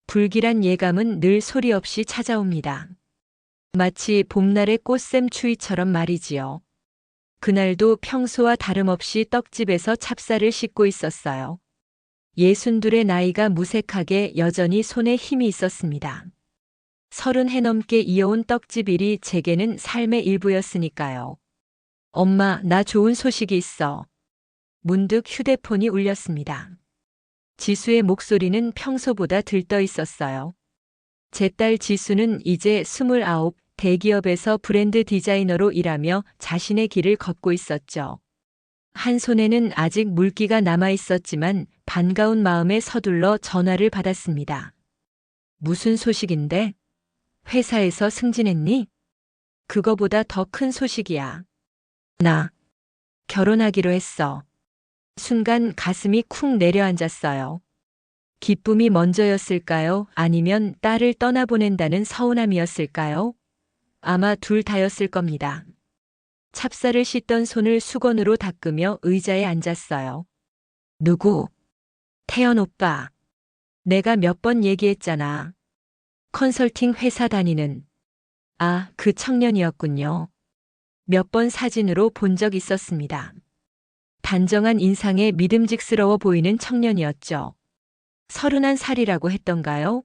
불길한 예감은 늘 소리 없이 찾아옵니다. 마치 봄날의 꽃샘 추위처럼 말이지요. 그날도 평소와 다름없이 떡집에서 찹쌀을 씻고 있었어요. 62의 나이가 무색하게 여전히 손에 힘이 있었습니다. 30해 넘게 이어온 떡집 일이 제게는 삶의 일부였으니까요. 엄마, 나 좋은 소식이 있어. 문득 휴대폰이 울렸습니다. 지수의 목소리는 평소보다 들떠 있었어요. 제 딸 지수는 이제 29, 대기업에서 브랜드 디자이너로 일하며 자신의 길을 걷고 있었죠. 한 손에는 아직 물기가 남아 있었지만 반가운 마음에 서둘러 전화를 받았습니다. 무슨 소식인데? 회사에서 승진했니? 그거보다 더 큰 소식이야. 나 결혼하기로 했어. 순간 가슴이 쿵 내려앉았어요. 기쁨이 먼저였을까요? 아니면 딸을 떠나보낸다는 서운함이었을까요? 아마 둘 다였을 겁니다. 찹쌀을 씻던 손을 수건으로 닦으며 의자에 앉았어요. 누구? 태연 오빠. 내가 몇 번 얘기했잖아. 컨설팅 회사 다니는. 아, 그 청년이었군요. 몇 번 사진으로 본 적 있었습니다. 단정한 인상에 믿음직스러워 보이는 청년이었죠. 31살이라고 했던가요?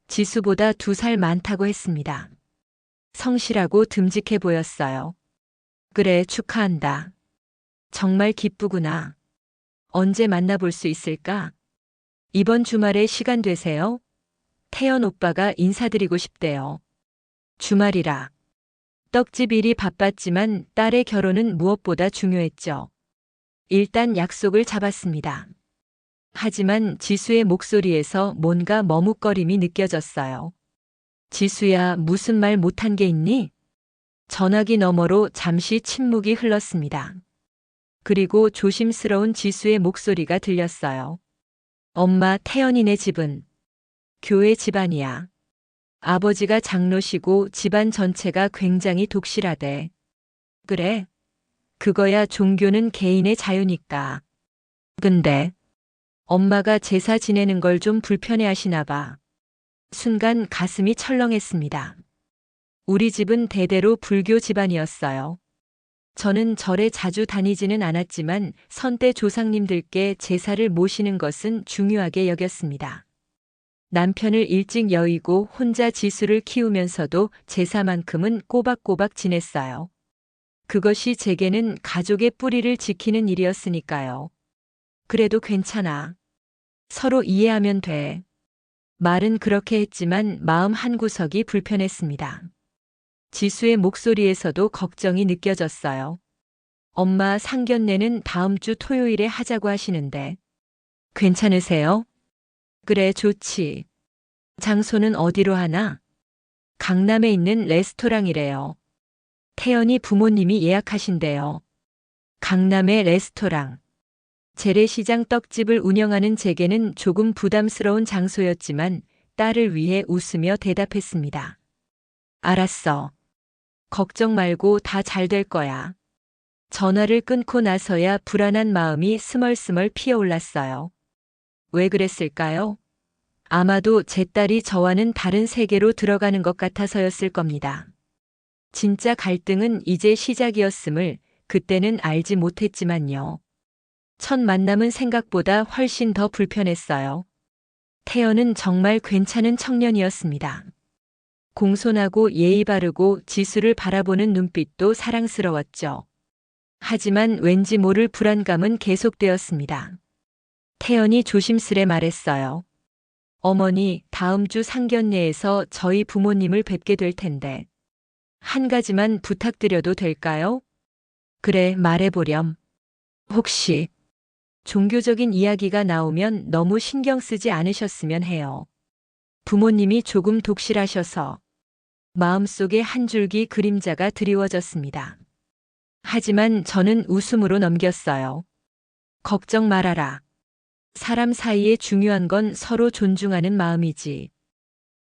지수보다 2살 많다고 했습니다. 성실하고 듬직해 보였어요. 그래, 축하한다. 정말 기쁘구나. 언제 만나볼 수 있을까? 이번 주말에 시간 되세요? 태연 오빠가 인사드리고 싶대요. 주말이라. 떡집 일이 바빴지만 딸의 결혼은 무엇보다 중요했죠. 일단 약속을 잡았습니다. 하지만 지수의 목소리에서 뭔가 머뭇거림이 느껴졌어요. 지수야, 무슨 말 못한 게 있니? 전화기 너머로 잠시 침묵이 흘렀습니다. 그리고 조심스러운 지수의 목소리가 들렸어요. 엄마, 태연이네 집은 교회 집안이야. 아버지가 장로시고 집안 전체가 굉장히 독실하대. 그래? 그거야 종교는 개인의 자유니까. 근데 엄마가 제사 지내는 걸 좀 불편해 하시나 봐. 순간 가슴이 철렁했습니다. 우리 집은 대대로 불교 집안이었어요. 저는 절에 자주 다니지는 않았지만 선대 조상님들께 제사를 모시는 것은 중요하게 여겼습니다. 남편을 일찍 여의고 혼자 지수를 키우면서도 제사만큼은 꼬박꼬박 지냈어요. 그것이 제게는 가족의 뿌리를 지키는 일이었으니까요. 그래도 괜찮아. 서로 이해하면 돼. 말은 그렇게 했지만 마음 한구석이 불편했습니다. 지수의 목소리에서도 걱정이 느껴졌어요. 엄마, 상견례는 다음 주 토요일에 하자고 하시는데. 괜찮으세요? 그래, 좋지. 장소는 어디로 하나? 강남에 있는 레스토랑이래요. 태연이 부모님이 예약하신대요. 강남의 레스토랑. 재래시장 떡집을 운영하는 제게는 조금 부담스러운 장소였지만 딸을 위해 웃으며 대답했습니다. 알았어. 걱정 말고 다 잘 될 거야. 전화를 끊고 나서야 불안한 마음이 스멀스멀 피어올랐어요. 왜 그랬을까요? 아마도 제 딸이 저와는 다른 세계로 들어가는 것 같아서였을 겁니다. 진짜 갈등은 이제 시작이었음을 그때는 알지 못했지만요. 첫 만남은 생각보다 훨씬 더 불편했어요. 태연은 정말 괜찮은 청년이었습니다. 공손하고 예의 바르고 지수를 바라보는 눈빛도 사랑스러웠죠. 하지만 왠지 모를 불안감은 계속되었습니다. 태연이 조심스레 말했어요. 어머니, 다음 주 상견례에서 저희 부모님을 뵙게 될 텐데. 한 가지만 부탁드려도 될까요? 그래, 말해보렴. 혹시 종교적인 이야기가 나오면 너무 신경 쓰지 않으셨으면 해요. 부모님이 조금 독실하셔서 마음속에 한 줄기 그림자가 드리워졌습니다. 하지만 저는 웃음으로 넘겼어요. 걱정 말아라. 사람 사이에 중요한 건 서로 존중하는 마음이지.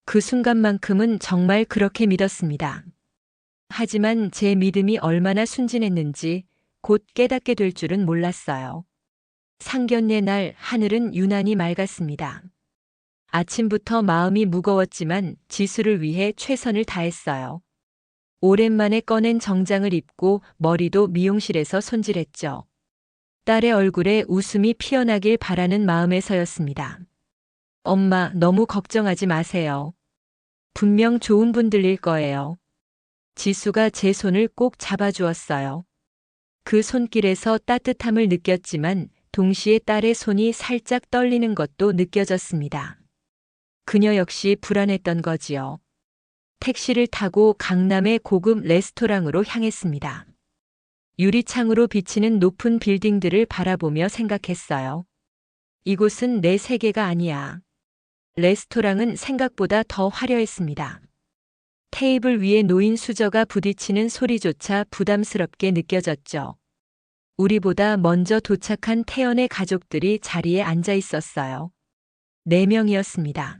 그 순간만큼은 정말 그렇게 믿었습니다. 하지만 제 믿음이 얼마나 순진했는지 곧 깨닫게 될 줄은 몰랐어요. 상견례 날 하늘은 유난히 맑았습니다. 아침부터 마음이 무거웠지만 지수를 위해 최선을 다했어요. 오랜만에 꺼낸 정장을 입고 머리도 미용실에서 손질했죠. 딸의 얼굴에 웃음이 피어나길 바라는 마음에서였습니다. 엄마, 너무 걱정하지 마세요. 분명 좋은 분들일 거예요. 지수가 제 손을 꼭 잡아주었어요. 그 손길에서 따뜻함을 느꼈지만 동시에 딸의 손이 살짝 떨리는 것도 느껴졌습니다. 그녀 역시 불안했던 거지요. 택시를 타고 강남의 고급 레스토랑으로 향했습니다. 유리창으로 비치는 높은 빌딩들을 바라보며 생각했어요. 이곳은 내 세계가 아니야. 레스토랑은 생각보다 더 화려했습니다. 테이블 위에 놓인 수저가 부딪히는 소리조차 부담스럽게 느껴졌죠. 우리보다 먼저 도착한 태연의 가족들이 자리에 앉아 있었어요. 4명이었습니다.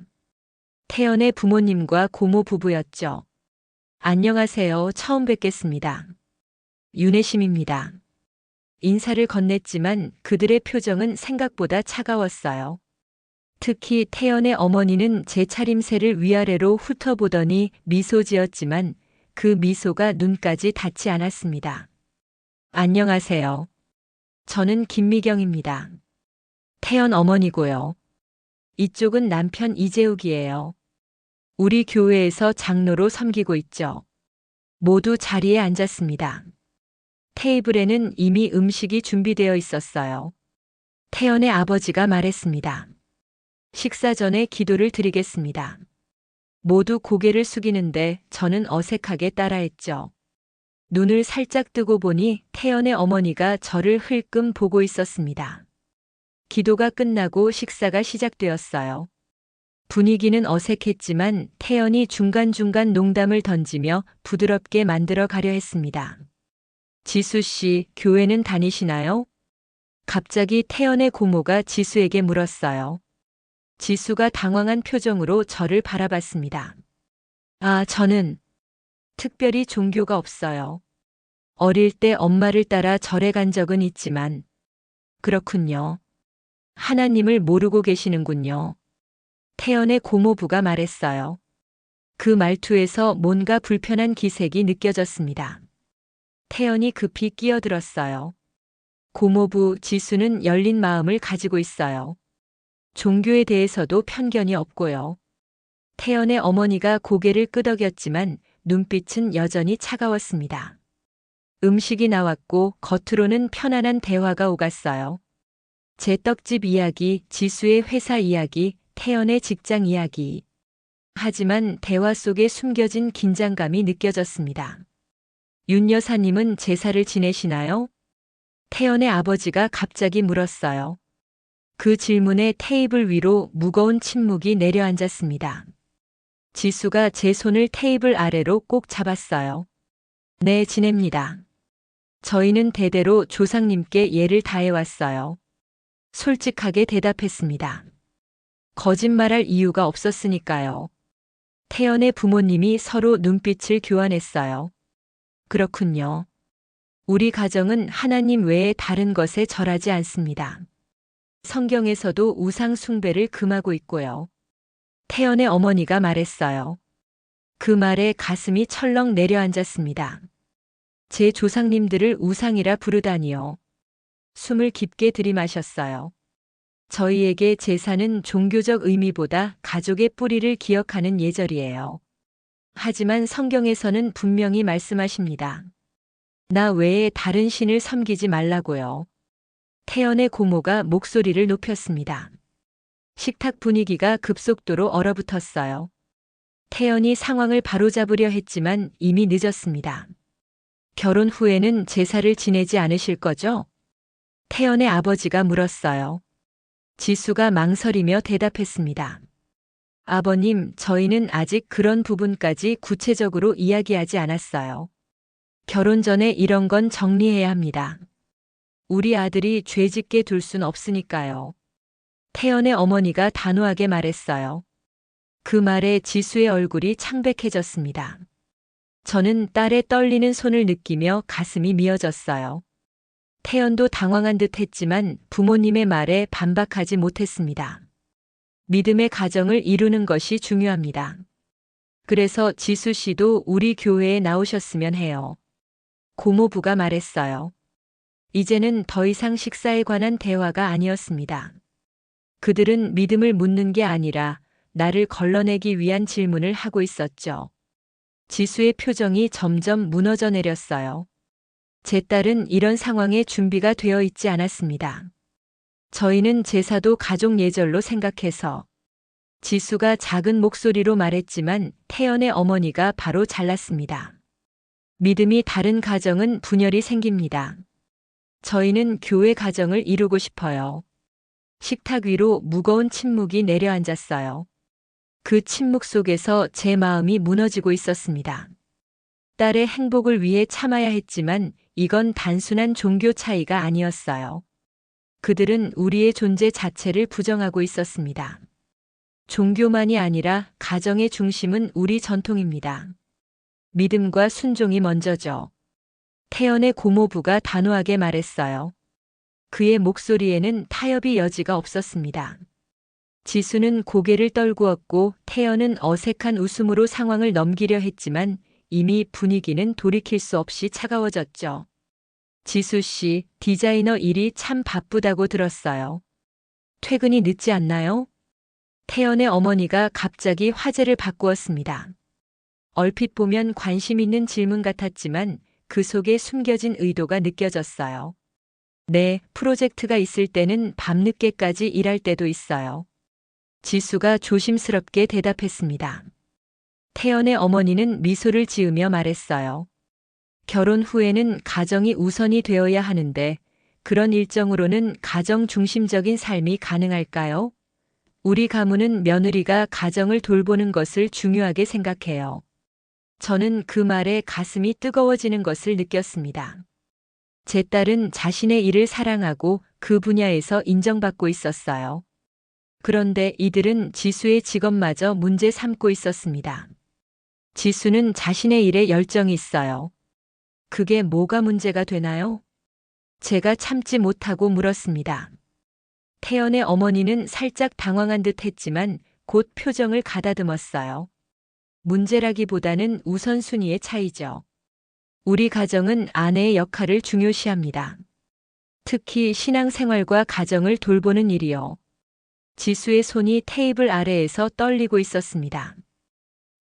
태연의 부모님과 고모 부부였죠. 안녕하세요. 처음 뵙겠습니다. 윤혜심입니다. 인사를 건넸지만 그들의 표정은 생각보다 차가웠어요. 특히 태연의 어머니는 제 차림새를 위아래로 훑어보더니 미소 지었지만 그 미소가 눈까지 닿지 않았습니다. 안녕하세요. 저는 김미경입니다. 태연 어머니고요. 이쪽은 남편 이재욱이에요. 우리 교회에서 장로로 섬기고 있죠. 모두 자리에 앉았습니다. 테이블에는 이미 음식이 준비되어 있었어요. 태연의 아버지가 말했습니다. 식사 전에 기도를 드리겠습니다. 모두 고개를 숙이는데 저는 어색하게 따라했죠. 눈을 살짝 뜨고 보니 태연의 어머니가 저를 흘끔 보고 있었습니다. 기도가 끝나고 식사가 시작되었어요. 분위기는 어색했지만 태연이 중간중간 농담을 던지며 부드럽게 만들어 가려 했습니다. 지수 씨, 교회는 다니시나요? 갑자기 태연의 고모가 지수에게 물었어요. 지수가 당황한 표정으로 저를 바라봤습니다. 아, 저는 특별히 종교가 없어요. 어릴 때 엄마를 따라 절에 간 적은 있지만. 그렇군요. 하나님을 모르고 계시는군요. 태연의 고모부가 말했어요. 그 말투에서 뭔가 불편한 기색이 느껴졌습니다. 태연이 급히 끼어들었어요. 고모부, 지수는 열린 마음을 가지고 있어요. 종교에 대해서도 편견이 없고요. 태연의 어머니가 고개를 끄덕였지만 눈빛은 여전히 차가웠습니다. 음식이 나왔고 겉으로는 편안한 대화가 오갔어요. 제 떡집 이야기, 지수의 회사 이야기, 태연의 직장 이야기. 하지만 대화 속에 숨겨진 긴장감이 느껴졌습니다. 윤 여사님은 제사를 지내시나요? 태연의 아버지가 갑자기 물었어요. 그 질문에 테이블 위로 무거운 침묵이 내려앉았습니다. 지수가 제 손을 테이블 아래로 꼭 잡았어요. 네, 지냅니다. 저희는 대대로 조상님께 예를 다해왔어요. 솔직하게 대답했습니다. 거짓말할 이유가 없었으니까요. 태연의 부모님이 서로 눈빛을 교환했어요. 그렇군요. 우리 가정은 하나님 외에 다른 것에 절하지 않습니다. 성경에서도 우상 숭배를 금하고 있고요. 태연의 어머니가 말했어요. 그 말에 가슴이 철렁 내려앉았습니다. 제 조상님들을 우상이라 부르다니요. 숨을 깊게 들이마셨어요. 저희에게 제사는 종교적 의미보다 가족의 뿌리를 기억하는 예절이에요. 하지만 성경에서는 분명히 말씀하십니다. 나 외에 다른 신을 섬기지 말라고요. 태연의 고모가 목소리를 높였습니다. 식탁 분위기가 급속도로 얼어붙었어요. 태연이 상황을 바로잡으려 했지만 이미 늦었습니다. 결혼 후에는 제사를 지내지 않으실 거죠? 태연의 아버지가 물었어요. 지수가 망설이며 대답했습니다. 아버님, 저희는 아직 그런 부분까지 구체적으로 이야기하지 않았어요. 결혼 전에 이런 건 정리해야 합니다. 우리 아들이 죄짓게 둘 순 없으니까요. 태연의 어머니가 단호하게 말했어요. 그 말에 지수의 얼굴이 창백해졌습니다. 저는 딸의 떨리는 손을 느끼며 가슴이 미어졌어요. 태연도 당황한 듯 했지만 부모님의 말에 반박하지 못했습니다. 믿음의 가정을 이루는 것이 중요합니다. 그래서 지수 씨도 우리 교회에 나오셨으면 해요. 고모부가 말했어요. 이제는 더 이상 식사에 관한 대화가 아니었습니다. 그들은 믿음을 묻는 게 아니라 나를 걸러내기 위한 질문을 하고 있었죠. 지수의 표정이 점점 무너져 내렸어요. 제 딸은 이런 상황에 준비가 되어 있지 않았습니다. 저희는 제사도 가족 예절로 생각해서. 지수가 작은 목소리로 말했지만 태연의 어머니가 바로 잘랐습니다. 믿음이 다른 가정은 분열이 생깁니다. 저희는 교회 가정을 이루고 싶어요. 식탁 위로 무거운 침묵이 내려앉았어요. 그 침묵 속에서 제 마음이 무너지고 있었습니다. 딸의 행복을 위해 참아야 했지만 이건 단순한 종교 차이가 아니었어요. 그들은 우리의 존재 자체를 부정하고 있었습니다. 종교만이 아니라 가정의 중심은 우리 전통입니다. 믿음과 순종이 먼저죠. 태연의 고모부가 단호하게 말했어요. 그의 목소리에는 타협의 여지가 없었습니다. 지수는 고개를 떨구었고 태연은 어색한 웃음으로 상황을 넘기려 했지만 이미 분위기는 돌이킬 수 없이 차가워졌죠. 지수 씨, 디자이너 일이 참 바쁘다고 들었어요. 퇴근이 늦지 않나요? 태연의 어머니가 갑자기 화제를 바꾸었습니다. 얼핏 보면 관심 있는 질문 같았지만 그 속에 숨겨진 의도가 느껴졌어요. 네, 프로젝트가 있을 때는 밤늦게까지 일할 때도 있어요. 지수가 조심스럽게 대답했습니다. 태연의 어머니는 미소를 지으며 말했어요. 결혼 후에는 가정이 우선이 되어야 하는데 그런 일정으로는 가정 중심적인 삶이 가능할까요? 우리 가문은 며느리가 가정을 돌보는 것을 중요하게 생각해요. 저는 그 말에 가슴이 뜨거워지는 것을 느꼈습니다. 제 딸은 자신의 일을 사랑하고 그 분야에서 인정받고 있었어요. 그런데 이들은 지수의 직업마저 문제 삼고 있었습니다. 지수는 자신의 일에 열정이 있어요. 그게 뭐가 문제가 되나요? 제가 참지 못하고 물었습니다. 태연의 어머니는 살짝 당황한 듯 했지만 곧 표정을 가다듬었어요. 문제라기보다는 우선순위의 차이죠. 우리 가정은 아내의 역할을 중요시합니다. 특히 신앙생활과 가정을 돌보는 일이요. 지수의 손이 테이블 아래에서 떨리고 있었습니다.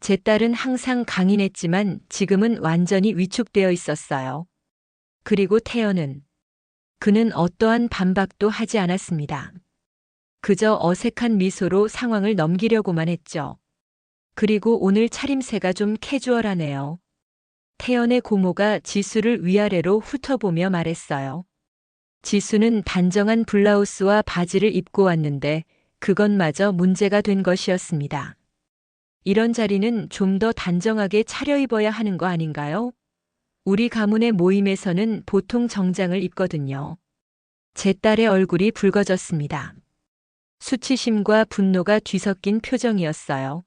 제 딸은 항상 강인했지만 지금은 완전히 위축되어 있었어요. 그리고 태연은 그는 어떠한 반박도 하지 않았습니다. 그저 어색한 미소로 상황을 넘기려고만 했죠. 그리고 오늘 차림새가 좀 캐주얼하네요. 태연의 고모가 지수를 위아래로 훑어보며 말했어요. 지수는 단정한 블라우스와 바지를 입고 왔는데 그것마저 문제가 된 것이었습니다. 이런 자리는 좀 더 단정하게 차려입어야 하는 거 아닌가요? 우리 가문의 모임에서는 보통 정장을 입거든요. 제 딸의 얼굴이 붉어졌습니다. 수치심과 분노가 뒤섞인 표정이었어요.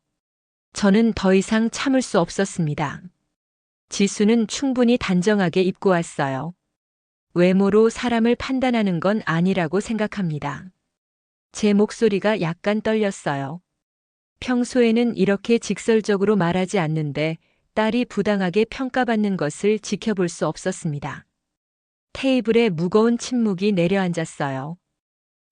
저는 더 이상 참을 수 없었습니다. 지수는 충분히 단정하게 입고 왔어요. 외모로 사람을 판단하는 건 아니라고 생각합니다. 제 목소리가 약간 떨렸어요. 평소에는 이렇게 직설적으로 말하지 않는데 딸이 부당하게 평가받는 것을 지켜볼 수 없었습니다. 테이블에 무거운 침묵이 내려앉았어요.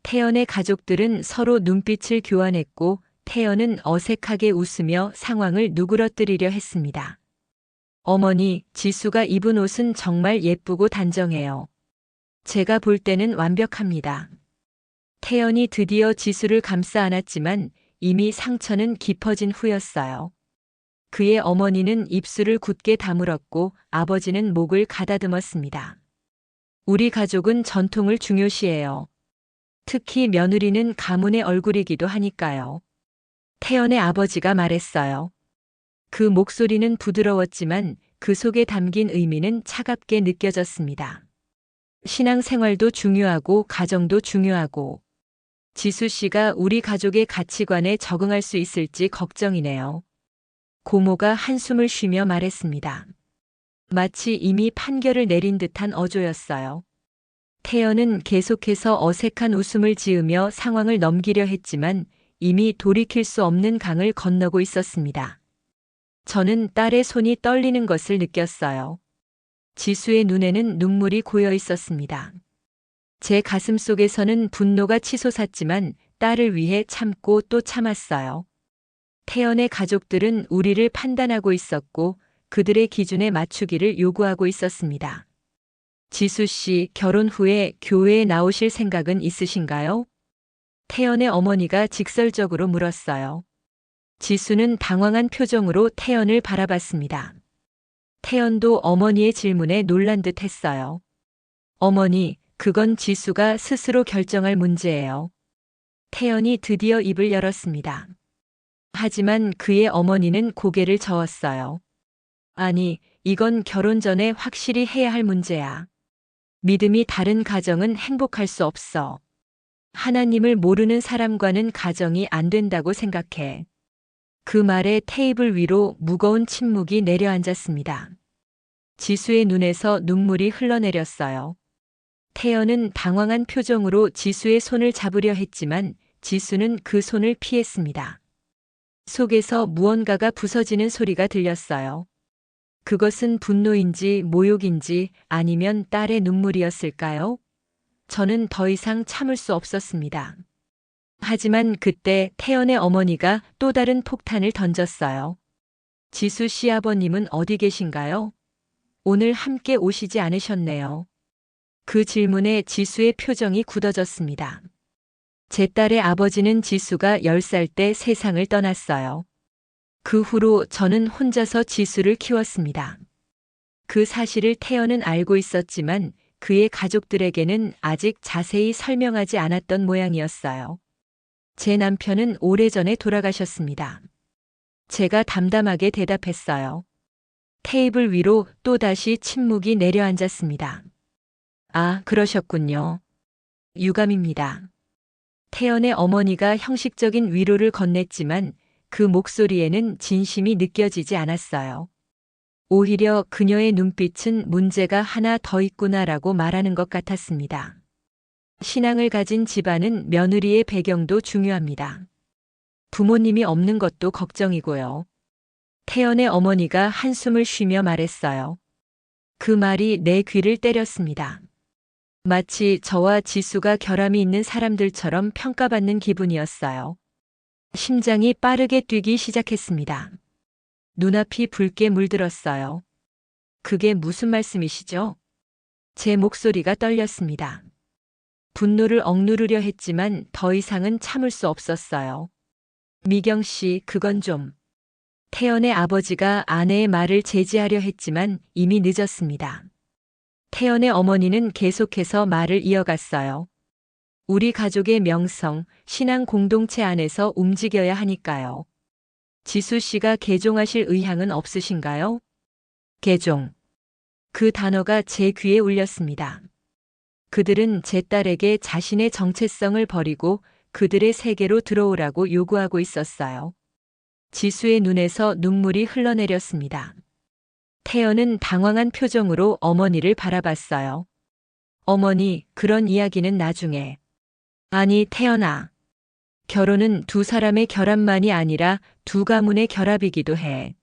태연의 가족들은 서로 눈빛을 교환했고 태연은 어색하게 웃으며 상황을 누그러뜨리려 했습니다. 어머니, 지수가 입은 옷은 정말 예쁘고 단정해요. 제가 볼 때는 완벽합니다. 태연이 드디어 지수를 감싸 안았지만 이미 상처는 깊어진 후였어요. 그의 어머니는 입술을 굳게 다물었고 아버지는 목을 가다듬었습니다. 우리 가족은 전통을 중요시해요. 특히 며느리는 가문의 얼굴이기도 하니까요. 태연의 아버지가 말했어요. 그 목소리는 부드러웠지만 그 속에 담긴 의미는 차갑게 느껴졌습니다. 신앙생활도 중요하고 가정도 중요하고 지수 씨가 우리 가족의 가치관에 적응할 수 있을지 걱정이네요. 고모가 한숨을 쉬며 말했습니다. 마치 이미 판결을 내린 듯한 어조였어요. 태연은 계속해서 어색한 웃음을 지으며 상황을 넘기려 했지만 이미 돌이킬 수 없는 강을 건너고 있었습니다. 저는 딸의 손이 떨리는 것을 느꼈어요. 지수의 눈에는 눈물이 고여 있었습니다. 제 가슴 속에서는 분노가 치솟았지만 딸을 위해 참고 또 참았어요. 태연의 가족들은 우리를 판단하고 있었고 그들의 기준에 맞추기를 요구하고 있었습니다. 지수 씨, 결혼 후에 교회에 나오실 생각은 있으신가요? 태연의 어머니가 직설적으로 물었어요. 지수는 당황한 표정으로 태연을 바라봤습니다. 태연도 어머니의 질문에 놀란 듯 했어요. 어머니, 그건 지수가 스스로 결정할 문제예요. 태연이 드디어 입을 열었습니다. 하지만 그의 어머니는 고개를 저었어요. 아니, 이건 결혼 전에 확실히 해야 할 문제야. 믿음이 다른 가정은 행복할 수 없어. 하나님을 모르는 사람과는 가정이 안 된다고 생각해. 그 말에 테이블 위로 무거운 침묵이 내려앉았습니다. 지수의 눈에서 눈물이 흘러내렸어요. 태연은 당황한 표정으로 지수의 손을 잡으려 했지만 지수는 그 손을 피했습니다. 속에서 무언가가 부서지는 소리가 들렸어요. 그것은 분노인지 모욕인지 아니면 딸의 눈물이었을까요? 저는 더 이상 참을 수 없었습니다. 하지만 그때 태연의 어머니가 또 다른 폭탄을 던졌어요. 지수 씨 아버님은 어디 계신가요? 오늘 함께 오시지 않으셨네요. 그 질문에 지수의 표정이 굳어졌습니다. 제 딸의 아버지는 지수가 10살 때 세상을 떠났어요. 그 후로 저는 혼자서 지수를 키웠습니다. 그 사실을 태연은 알고 있었지만 그의 가족들에게는 아직 자세히 설명하지 않았던 모양이었어요. 제 남편은 오래전에 돌아가셨습니다. 제가 담담하게 대답했어요. 테이블 위로 또다시 침묵이 내려앉았습니다. 아, 그러셨군요. 유감입니다. 태연의 어머니가 형식적인 위로를 건넸지만 그 목소리에는 진심이 느껴지지 않았어요. 오히려 그녀의 눈빛은 문제가 하나 더 있구나라고 말하는 것 같았습니다. 신앙을 가진 집안은 며느리의 배경도 중요합니다. 부모님이 없는 것도 걱정이고요. 태연의 어머니가 한숨을 쉬며 말했어요. 그 말이 내 귀를 때렸습니다. 마치 저와 지수가 결함이 있는 사람들처럼 평가받는 기분이었어요. 심장이 빠르게 뛰기 시작했습니다. 눈앞이 붉게 물들었어요. 그게 무슨 말씀이시죠? 제 목소리가 떨렸습니다. 분노를 억누르려 했지만 더 이상은 참을 수 없었어요. 미경 씨, 그건 좀. 태연의 아버지가 아내의 말을 제지하려 했지만 이미 늦었습니다. 태연의 어머니는 계속해서 말을 이어갔어요. 우리 가족의 명성, 신앙 공동체 안에서 움직여야 하니까요. 지수 씨가 개종하실 의향은 없으신가요? 개종. 그 단어가 제 귀에 울렸습니다. 그들은 제 딸에게 자신의 정체성을 버리고 그들의 세계로 들어오라고 요구하고 있었어요. 지수의 눈에서 눈물이 흘러내렸습니다. 태연은 당황한 표정으로 어머니를 바라봤어요. 어머니, 그런 이야기는 나중에. 아니, 태연아. 결혼은 두 사람의 결합만이 아니라 두 가문의 결합이기도 해.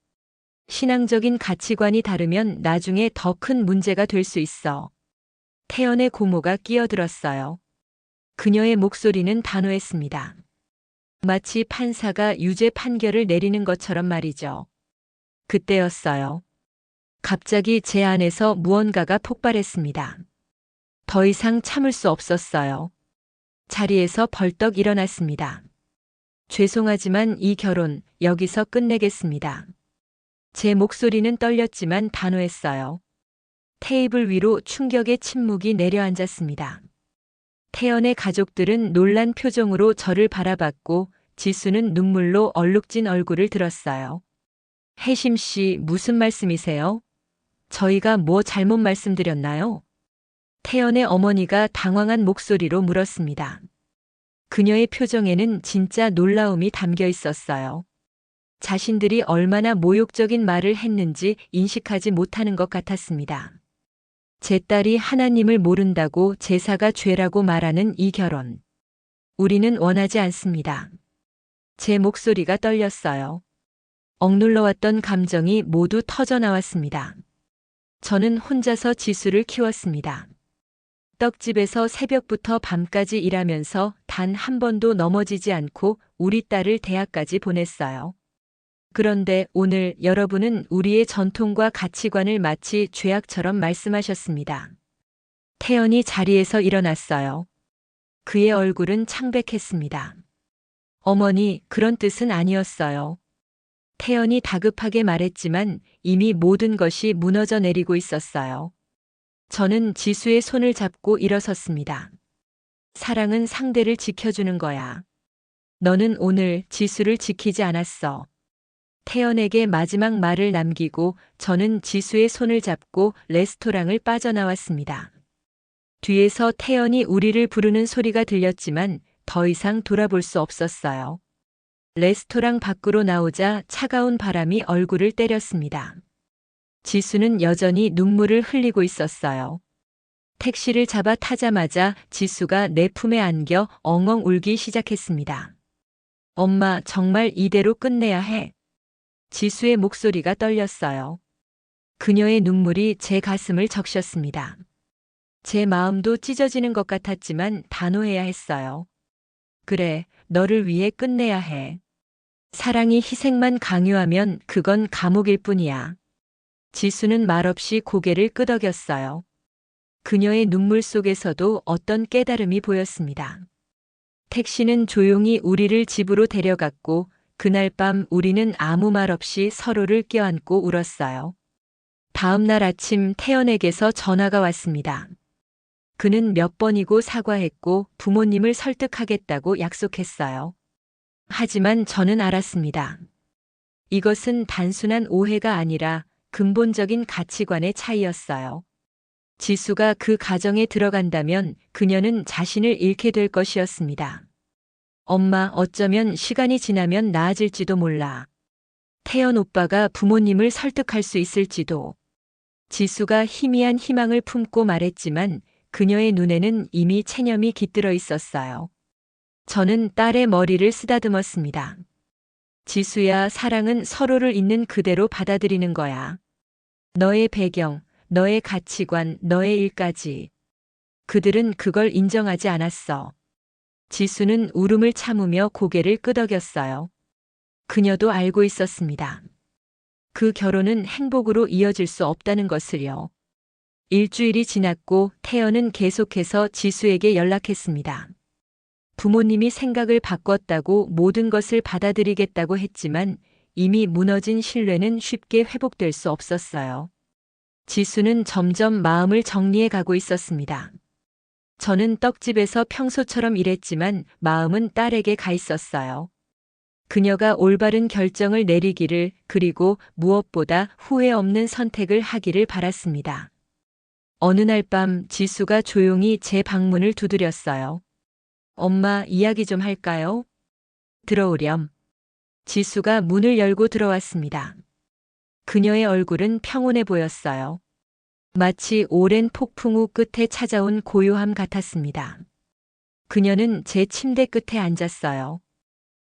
신앙적인 가치관이 다르면 나중에 더 큰 문제가 될 수 있어. 태연의 고모가 끼어들었어요. 그녀의 목소리는 단호했습니다. 마치 판사가 유죄 판결을 내리는 것처럼 말이죠. 그때였어요. 갑자기 제 안에서 무언가가 폭발했습니다. 더 이상 참을 수 없었어요. 자리에서 벌떡 일어났습니다. 죄송하지만 이 결혼 여기서 끝내겠습니다. 제 목소리는 떨렸지만 단호했어요. 테이블 위로 충격의 침묵이 내려앉았습니다. 태연의 가족들은 놀란 표정으로 저를 바라봤고 지수는 눈물로 얼룩진 얼굴을 들었어요. 혜심 씨, 무슨 말씀이세요? 저희가 뭐 잘못 말씀드렸나요? 태연의 어머니가 당황한 목소리로 물었습니다. 그녀의 표정에는 진짜 놀라움이 담겨 있었어요. 자신들이 얼마나 모욕적인 말을 했는지 인식하지 못하는 것 같았습니다. 제 딸이 하나님을 모른다고 제사가 죄라고 말하는 이 결혼. 우리는 원하지 않습니다. 제 목소리가 떨렸어요. 억눌러왔던 감정이 모두 터져나왔습니다. 저는 혼자서 지수를 키웠습니다. 떡집에서 새벽부터 밤까지 일하면서 단 한 번도 넘어지지 않고 우리 딸을 대학까지 보냈어요. 그런데 오늘 여러분은 우리의 전통과 가치관을 마치 죄악처럼 말씀하셨습니다. 태연이 자리에서 일어났어요. 그의 얼굴은 창백했습니다. 어머니, 그런 뜻은 아니었어요. 태연이 다급하게 말했지만 이미 모든 것이 무너져 내리고 있었어요. 저는 지수의 손을 잡고 일어섰습니다. 사랑은 상대를 지켜주는 거야. 너는 오늘 지수를 지키지 않았어. 태연에게 마지막 말을 남기고 저는 지수의 손을 잡고 레스토랑을 빠져나왔습니다. 뒤에서 태연이 우리를 부르는 소리가 들렸지만 더 이상 돌아볼 수 없었어요. 레스토랑 밖으로 나오자 차가운 바람이 얼굴을 때렸습니다. 지수는 여전히 눈물을 흘리고 있었어요. 택시를 잡아 타자마자 지수가 내 품에 안겨 엉엉 울기 시작했습니다. 엄마, 정말 이대로 끝내야 해. 지수의 목소리가 떨렸어요. 그녀의 눈물이 제 가슴을 적셨습니다. 제 마음도 찢어지는 것 같았지만 단호해야 했어요. 그래, 너를 위해 끝내야 해. 사랑이 희생만 강요하면 그건 감옥일 뿐이야. 지수는 말없이 고개를 끄덕였어요. 그녀의 눈물 속에서도 어떤 깨달음이 보였습니다. 택시는 조용히 우리를 집으로 데려갔고 그날 밤 우리는 아무 말 없이 서로를 껴안고 울었어요. 다음 날 아침 태연에게서 전화가 왔습니다. 그는 몇 번이고 사과했고 부모님을 설득하겠다고 약속했어요. 하지만 저는 알았습니다. 이것은 단순한 오해가 아니라 근본적인 가치관의 차이였어요. 지수가 그 가정에 들어간다면 그녀는 자신을 잃게 될 것이었습니다. 엄마, 어쩌면 시간이 지나면 나아질지도 몰라. 태연 오빠가 부모님을 설득할 수 있을지도. 지수가 희미한 희망을 품고 말했지만 그녀의 눈에는 이미 체념이 깃들어 있었어요. 저는 딸의 머리를 쓰다듬었습니다. 지수야, 사랑은 서로를 있는 그대로 받아들이는 거야. 너의 배경, 너의 가치관, 너의 일까지. 그들은 그걸 인정하지 않았어. 지수는 울음을 참으며 고개를 끄덕였어요. 그녀도 알고 있었습니다. 그 결혼은 행복으로 이어질 수 없다는 것을요. 일주일이 지났고 태연은 계속해서 지수에게 연락했습니다. 부모님이 생각을 바꿨다고 모든 것을 받아들이겠다고 했지만 이미 무너진 신뢰는 쉽게 회복될 수 없었어요. 지수는 점점 마음을 정리해 가고 있었습니다. 저는 떡집에서 평소처럼 일했지만 마음은 딸에게 가 있었어요. 그녀가 올바른 결정을 내리기를, 그리고 무엇보다 후회 없는 선택을 하기를 바랐습니다. 어느 날 밤 지수가 조용히 제 방문을 두드렸어요. 엄마, 이야기 좀 할까요? 들어오렴. 지수가 문을 열고 들어왔습니다. 그녀의 얼굴은 평온해 보였어요. 마치 오랜 폭풍 후 끝에 찾아온 고요함 같았습니다. 그녀는 제 침대 끝에 앉았어요.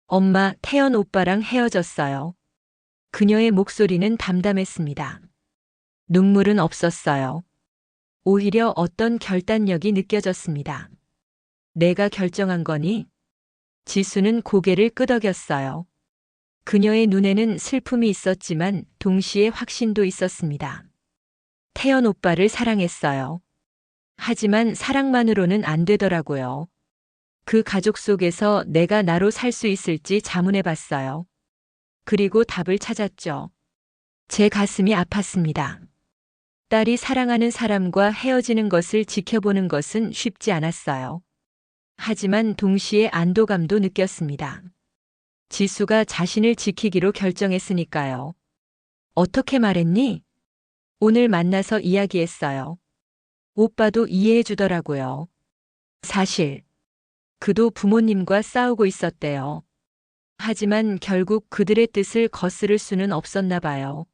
엄마, 태연 오빠랑 헤어졌어요. 그녀의 목소리는 담담했습니다. 눈물은 없었어요. 오히려 어떤 결단력이 느껴졌습니다. 내가 결정한 거니? 지수는 고개를 끄덕였어요. 그녀의 눈에는 슬픔이 있었지만 동시에 확신도 있었습니다. 태연 오빠를 사랑했어요. 하지만 사랑만으로는 안 되더라고요. 그 가족 속에서 내가 나로 살 수 있을지 자문해 봤어요. 그리고 답을 찾았죠. 제 가슴이 아팠습니다. 딸이 사랑하는 사람과 헤어지는 것을 지켜보는 것은 쉽지 않았어요. 하지만 동시에 안도감도 느꼈습니다. 지수가 자신을 지키기로 결정했으니까요. 어떻게 말했니? 오늘 만나서 이야기했어요. 오빠도 이해해 주더라고요. 사실 그도 부모님과 싸우고 있었대요. 하지만 결국 그들의 뜻을 거스를 수는 없었나 봐요.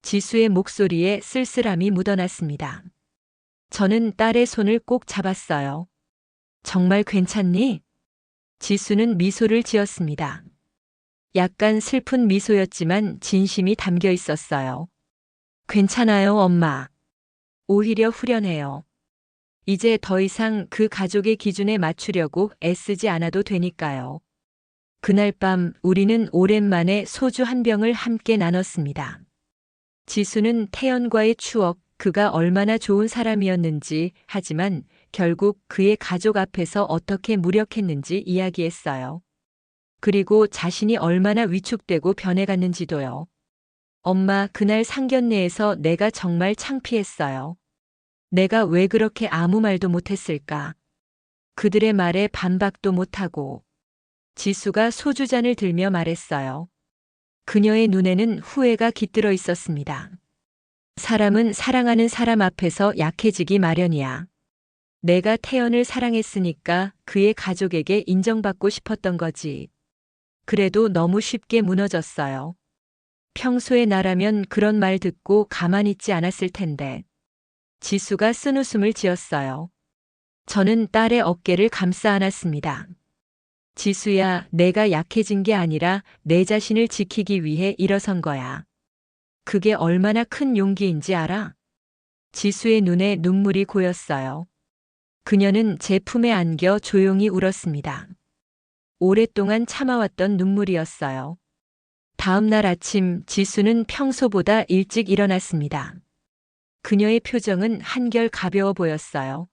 지수의 목소리에 쓸쓸함이 묻어났습니다. 저는 딸의 손을 꼭 잡았어요. 정말 괜찮니? 지수는 미소를 지었습니다. 약간 슬픈 미소였지만 진심이 담겨 있었어요. 괜찮아요, 엄마. 오히려 후련해요. 이제 더 이상 그 가족의 기준에 맞추려고 애쓰지 않아도 되니까요. 그날 밤 우리는 오랜만에 소주 한 병을 함께 나눴습니다. 지수는 태연과의 추억, 그가 얼마나 좋은 사람이었는지, 하지만 결국 그의 가족 앞에서 어떻게 무력했는지 이야기했어요. 그리고 자신이 얼마나 위축되고 변해갔는지도요. 엄마, 그날 상견례에서 내가 정말 창피했어요. 내가 왜 그렇게 아무 말도 못했을까? 그들의 말에 반박도 못하고. 지수가 소주잔을 들며 말했어요. 그녀의 눈에는 후회가 깃들어 있었습니다. 사람은 사랑하는 사람 앞에서 약해지기 마련이야. 내가 태연을 사랑했으니까 그의 가족에게 인정받고 싶었던 거지. 그래도 너무 쉽게 무너졌어요. 평소에 나라면 그런 말 듣고 가만히 있지 않았을 텐데. 지수가 쓴웃음을 지었어요. 저는 딸의 어깨를 감싸 안았습니다. 지수야, 내가 약해진 게 아니라 내 자신을 지키기 위해 일어선 거야. 그게 얼마나 큰 용기인지 알아? 지수의 눈에 눈물이 고였어요. 그녀는 제 품에 안겨 조용히 울었습니다. 오랫동안 참아왔던 눈물이었어요. 다음 날 아침 지수는 평소보다 일찍 일어났습니다. 그녀의 표정은 한결 가벼워 보였어요.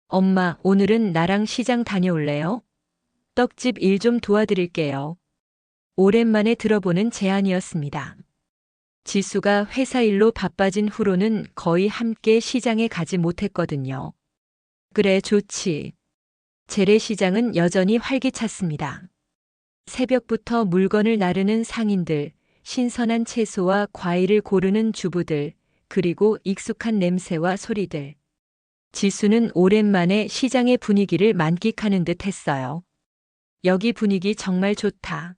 엄마, 오늘은 나랑 시장 다녀올래요? 떡집 일 좀 도와드릴게요. 오랜만에 들어보는 제안이었습니다. 지수가 회사 일로 바빠진 후로는 거의 함께 시장에 가지 못했거든요. 그래, 좋지. 재래시장은 여전히 활기찼습니다. 새벽부터 물건을 나르는 상인들, 신선한 채소와 과일을 고르는 주부들, 그리고 익숙한 냄새와 소리들. 지수는 오랜만에 시장의 분위기를 만끽하는 듯 했어요. 여기 분위기 정말 좋다.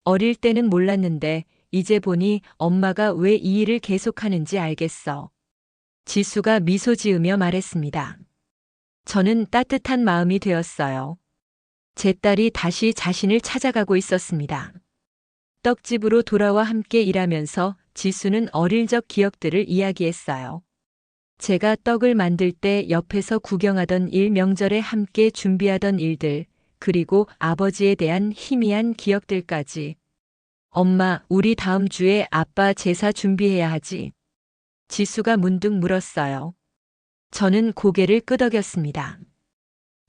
어릴 때는 몰랐는데 이제 보니 엄마가 왜 이 일을 계속하는지 알겠어. 지수가 미소 지으며 말했습니다. 저는 따뜻한 마음이 되었어요. 제 딸이 다시 자신을 찾아가고 있었습니다. 떡집으로 돌아와 함께 일하면서 지수는 어릴 적 기억들을 이야기했어요. 제가 떡을 만들 때 옆에서 구경하던 일, 명절에 함께 준비하던 일들, 그리고 아버지에 대한 희미한 기억들까지. 엄마, 우리 다음 주에 아빠 제사 준비해야 하지. 지수가 문득 물었어요. 저는 고개를 끄덕였습니다.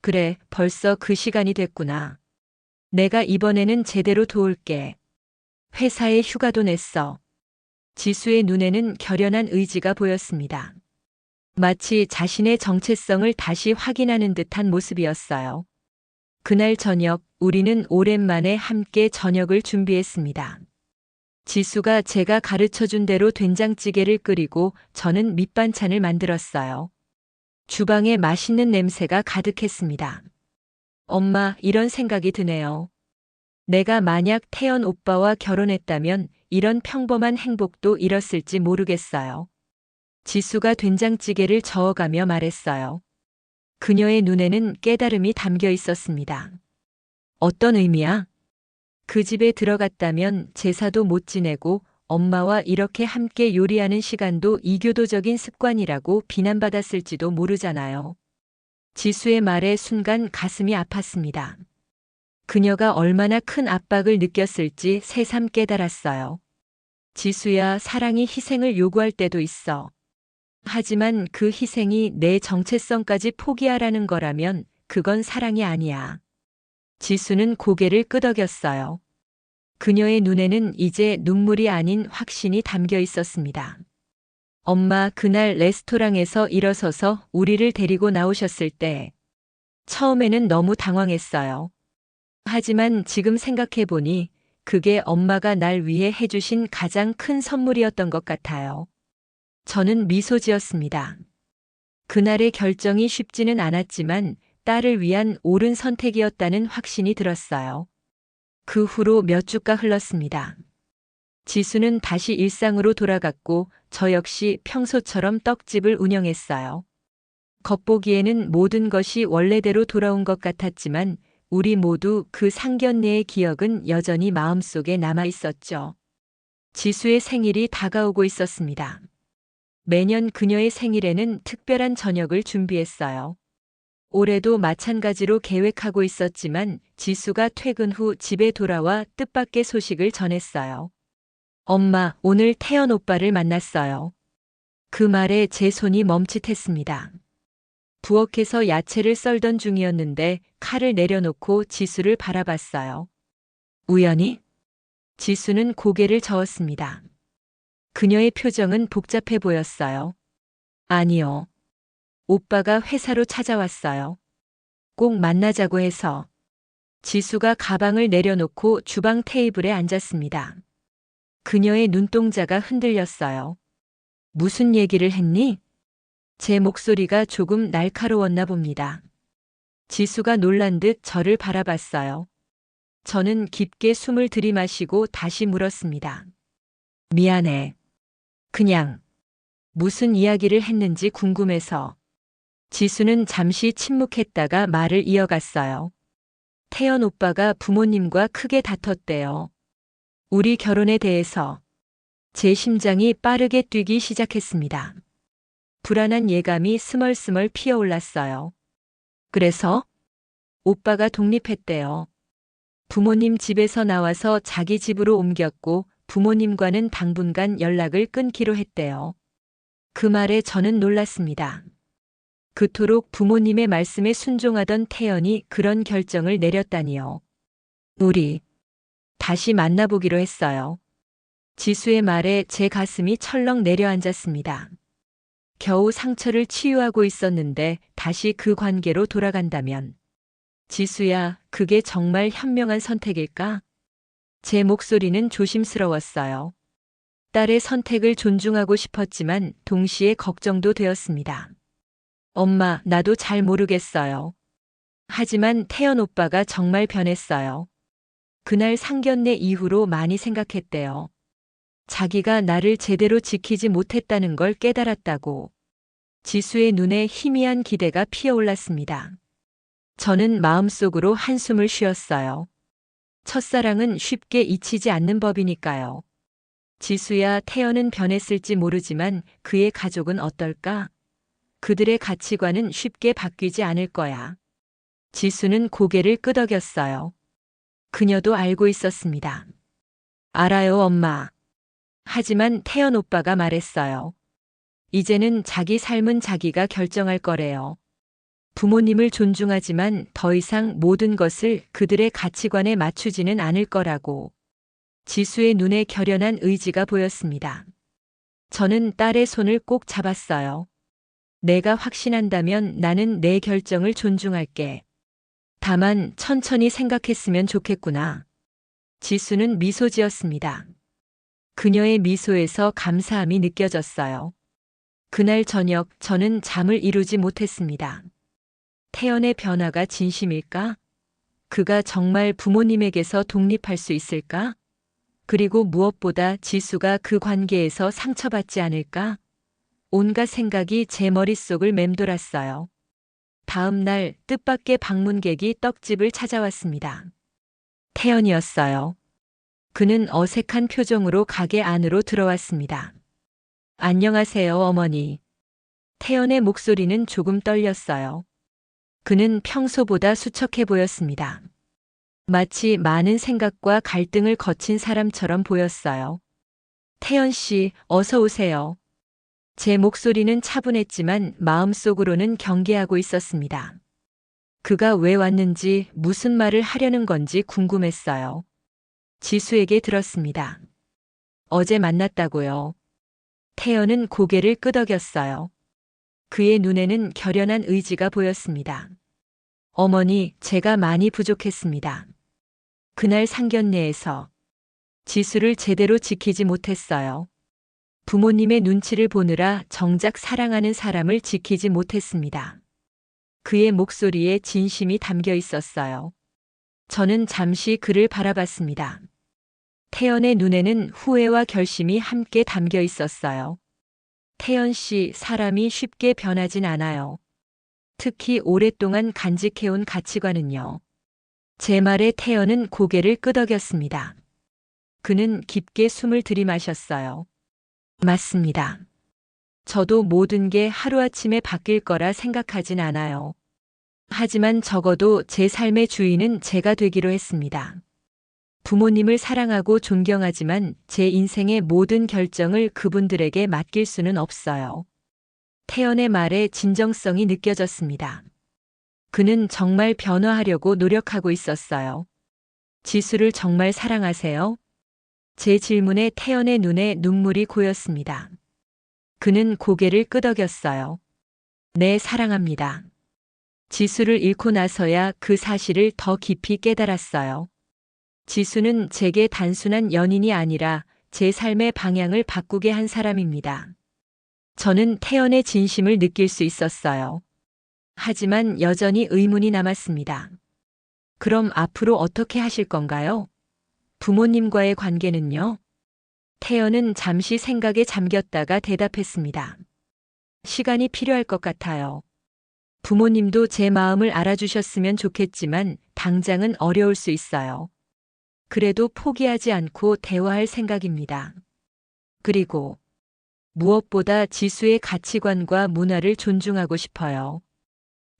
그래, 벌써 그 시간이 됐구나. 내가 이번에는 제대로 도울게. 회사에 휴가도 냈어. 지수의 눈에는 결연한 의지가 보였습니다. 마치 자신의 정체성을 다시 확인하는 듯한 모습이었어요. 그날 저녁, 우리는 오랜만에 함께 저녁을 준비했습니다. 지수가 제가 가르쳐준 대로 된장찌개를 끓이고 저는 밑반찬을 만들었어요. 주방에 맛있는 냄새가 가득했습니다. 엄마, 이런 생각이 드네요. 내가 만약 태연 오빠와 결혼했다면 이런 평범한 행복도 잃었을지 모르겠어요. 지수가 된장찌개를 저어가며 말했어요. 그녀의 눈에는 깨달음이 담겨 있었습니다. 어떤 의미야? 그 집에 들어갔다면 제사도 못 지내고 엄마와 이렇게 함께 요리하는 시간도 이교도적인 습관이라고 비난받았을지도 모르잖아요. 지수의 말에 순간 가슴이 아팠습니다. 그녀가 얼마나 큰 압박을 느꼈을지 새삼 깨달았어요. 지수야, 사랑이 희생을 요구할 때도 있어. 하지만 그 희생이 내 정체성까지 포기하라는 거라면 그건 사랑이 아니야. 지수는 고개를 끄덕였어요. 그녀의 눈에는 이제 눈물이 아닌 확신이 담겨 있었습니다. 엄마, 그날 레스토랑에서 일어서서 우리를 데리고 나오셨을 때 처음에는 너무 당황했어요. 하지만 지금 생각해보니 그게 엄마가 날 위해 해주신 가장 큰 선물이었던 것 같아요. 저는 미소 지었습니다. 그날의 결정이 쉽지는 않았지만 딸을 위한 옳은 선택이었다는 확신이 들었어요. 그 후로 몇 주가 흘렀습니다. 지수는 다시 일상으로 돌아갔고 저 역시 평소처럼 떡집을 운영했어요. 겉보기에는 모든 것이 원래대로 돌아온 것 같았지만 우리 모두 그 상견례의 기억은 여전히 마음속에 남아 있었죠. 지수의 생일이 다가오고 있었습니다. 매년 그녀의 생일에는 특별한 저녁을 준비했어요. 올해도 마찬가지로 계획하고 있었지만 지수가 퇴근 후 집에 돌아와 뜻밖의 소식을 전했어요. 엄마, 오늘 태연 오빠를 만났어요. 그 말에 제 손이 멈칫했습니다. 부엌에서 야채를 썰던 중이었는데 칼을 내려놓고 지수를 바라봤어요. 우연히? 지수는 고개를 저었습니다. 그녀의 표정은 복잡해 보였어요. 아니요. 오빠가 회사로 찾아왔어요. 꼭 만나자고 해서. 지수가 가방을 내려놓고 주방 테이블에 앉았습니다. 그녀의 눈동자가 흔들렸어요. 무슨 얘기를 했니? 제 목소리가 조금 날카로웠나 봅니다. 지수가 놀란 듯 저를 바라봤어요. 저는 깊게 숨을 들이마시고 다시 물었습니다. 미안해. 그냥 무슨 이야기를 했는지 궁금해서. 지수는 잠시 침묵했다가 말을 이어갔어요. 태연 오빠가 부모님과 크게 다퉜대요. 우리 결혼에 대해서. 제 심장이 빠르게 뛰기 시작했습니다. 불안한 예감이 스멀스멀 피어올랐어요. 그래서 오빠가 독립했대요. 부모님 집에서 나와서 자기 집으로 옮겼고 부모님과는 당분간 연락을 끊기로 했대요. 그 말에 저는 놀랐습니다. 그토록 부모님의 말씀에 순종하던 태연이 그런 결정을 내렸다니요. 우리 다시 만나보기로 했어요. 지수의 말에 제 가슴이 철렁 내려앉았습니다. 겨우 상처를 치유하고 있었는데 다시 그 관계로 돌아간다면. 지수야, 그게 정말 현명한 선택일까? 제 목소리는 조심스러웠어요. 딸의 선택을 존중하고 싶었지만 동시에 걱정도 되었습니다. 엄마, 나도 잘 모르겠어요. 하지만 태연 오빠가 정말 변했어요. 그날 상견례 이후로 많이 생각했대요. 자기가 나를 제대로 지키지 못했다는 걸 깨달았다고. 지수의 눈에 희미한 기대가 피어올랐습니다. 저는 마음속으로 한숨을 쉬었어요. 첫사랑은 쉽게 잊히지 않는 법이니까요. 지수야, 태연은 변했을지 모르지만 그의 가족은 어떨까? 그들의 가치관은 쉽게 바뀌지 않을 거야. 지수는 고개를 끄덕였어요. 그녀도 알고 있었습니다. 알아요, 엄마. 하지만 태연 오빠가 말했어요. 이제는 자기 삶은 자기가 결정할 거래요. 부모님을 존중하지만 더 이상 모든 것을 그들의 가치관에 맞추지는 않을 거라고. 지수의 눈에 결연한 의지가 보였습니다. 저는 딸의 손을 꼭 잡았어요. 내가 확신한다면 나는 내 결정을 존중할게. 다만 천천히 생각했으면 좋겠구나. 지수는 미소 지었습니다. 그녀의 미소에서 감사함이 느껴졌어요. 그날 저녁 저는 잠을 이루지 못했습니다. 태연의 변화가 진심일까? 그가 정말 부모님에게서 독립할 수 있을까? 그리고 무엇보다 지수가 그 관계에서 상처받지 않을까? 온갖 생각이 제 머릿속을 맴돌았어요. 다음 날 뜻밖의 방문객이 떡집을 찾아왔습니다. 태연이었어요. 그는 어색한 표정으로 가게 안으로 들어왔습니다. 안녕하세요, 어머니. 태연의 목소리는 조금 떨렸어요. 그는 평소보다 수척해 보였습니다. 마치 많은 생각과 갈등을 거친 사람처럼 보였어요. 태연 씨, 어서 오세요. 제 목소리는 차분했지만 마음속으로는 경계하고 있었습니다. 그가 왜 왔는지 무슨 말을 하려는 건지 궁금했어요. 지수에게 들었습니다. 어제 만났다고요. 태연은 고개를 끄덕였어요. 그의 눈에는 결연한 의지가 보였습니다. 어머니, 제가 많이 부족했습니다. 그날 상견례에서 지수를 제대로 지키지 못했어요. 부모님의 눈치를 보느라 정작 사랑하는 사람을 지키지 못했습니다. 그의 목소리에 진심이 담겨 있었어요. 저는 잠시 그를 바라봤습니다. 태연의 눈에는 후회와 결심이 함께 담겨 있었어요. 태연 씨, 사람이 쉽게 변하진 않아요. 특히 오랫동안 간직해온 가치관은요. 제 말에 태연은 고개를 끄덕였습니다. 그는 깊게 숨을 들이마셨어요. 맞습니다. 저도 모든 게 하루아침에 바뀔 거라 생각하진 않아요. 하지만 적어도 제 삶의 주인은 제가 되기로 했습니다. 부모님을 사랑하고 존경하지만 제 인생의 모든 결정을 그분들에게 맡길 수는 없어요. 태연의 말에 진정성이 느껴졌습니다. 그는 정말 변화하려고 노력하고 있었어요. 지수를 정말 사랑하세요? 제 질문에 태연의 눈에 눈물이 고였습니다. 그는 고개를 끄덕였어요. 네, 사랑합니다. 지수를 잃고 나서야 그 사실을 더 깊이 깨달았어요. 지수는 제게 단순한 연인이 아니라 제 삶의 방향을 바꾸게 한 사람입니다. 저는 태연의 진심을 느낄 수 있었어요. 하지만 여전히 의문이 남았습니다. 그럼 앞으로 어떻게 하실 건가요? 부모님과의 관계는요? 태연은 잠시 생각에 잠겼다가 대답했습니다. 시간이 필요할 것 같아요. 부모님도 제 마음을 알아주셨으면 좋겠지만 당장은 어려울 수 있어요. 그래도 포기하지 않고 대화할 생각입니다. 그리고 무엇보다 지수의 가치관과 문화를 존중하고 싶어요.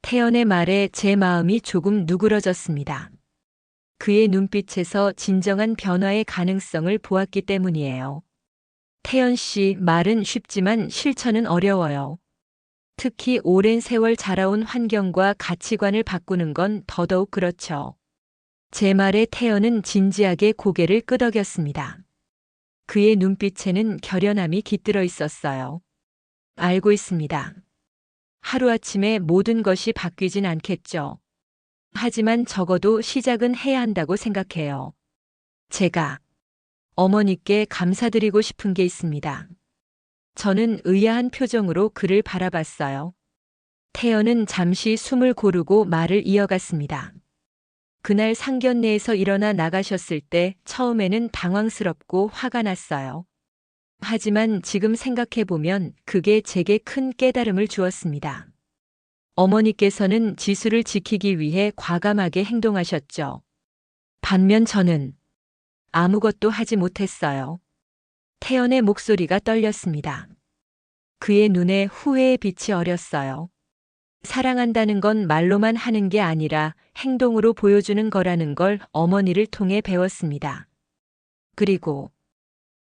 태연의 말에 제 마음이 조금 누그러졌습니다. 그의 눈빛에서 진정한 변화의 가능성을 보았기 때문이에요. 태연 씨, 말은 쉽지만 실천은 어려워요. 특히 오랜 세월 자라온 환경과 가치관을 바꾸는 건 더더욱 그렇죠. 제 말에 태연은 진지하게 고개를 끄덕였습니다. 그의 눈빛에는 결연함이 깃들어 있었어요. 알고 있습니다. 하루아침에 모든 것이 바뀌진 않겠죠. 하지만 적어도 시작은 해야 한다고 생각해요. 제가 어머니께 감사드리고 싶은 게 있습니다. 저는 의아한 표정으로 그를 바라봤어요. 태연은 잠시 숨을 고르고 말을 이어갔습니다. 그날 상견례에서 일어나 나가셨을 때 처음에는 당황스럽고 화가 났어요. 하지만 지금 생각해보면 그게 제게 큰 깨달음을 주었습니다. 어머니께서는 지수를 지키기 위해 과감하게 행동하셨죠. 반면 저는 아무것도 하지 못했어요. 태연의 목소리가 떨렸습니다. 그의 눈에 후회의 빛이 어렸어요. 사랑한다는 건 말로만 하는 게 아니라 행동으로 보여주는 거라는 걸 어머니를 통해 배웠습니다. 그리고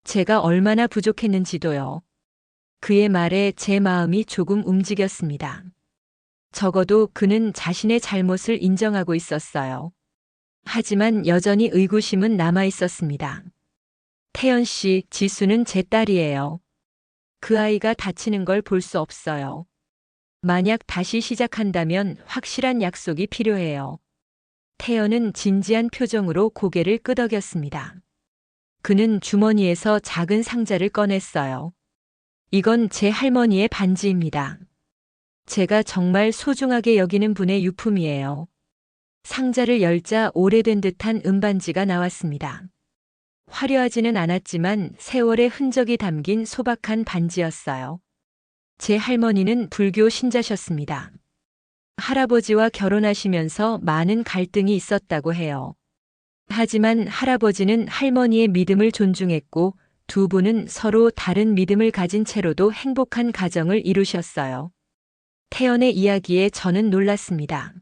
제가 얼마나 부족했는지도요. 그의 말에 제 마음이 조금 움직였습니다. 적어도 그는 자신의 잘못을 인정하고 있었어요. 하지만 여전히 의구심은 남아 있었습니다. 태연 씨, 지수는 제 딸이에요. 그 아이가 다치는 걸 볼 수 없어요. 만약 다시 시작한다면 확실한 약속이 필요해요. 태연은 진지한 표정으로 고개를 끄덕였습니다. 그는 주머니에서 작은 상자를 꺼냈어요. 이건 제 할머니의 반지입니다. 제가 정말 소중하게 여기는 분의 유품이에요. 상자를 열자 오래된 듯한 은반지가 나왔습니다. 화려하지는 않았지만 세월의 흔적이 담긴 소박한 반지였어요. 제 할머니는 불교 신자셨습니다. 할아버지와 결혼하시면서 많은 갈등이 있었다고 해요. 하지만 할아버지는 할머니의 믿음을 존중했고 두 분은 서로 다른 믿음을 가진 채로도 행복한 가정을 이루셨어요. 태연의 이야기에 저는 놀랐습니다.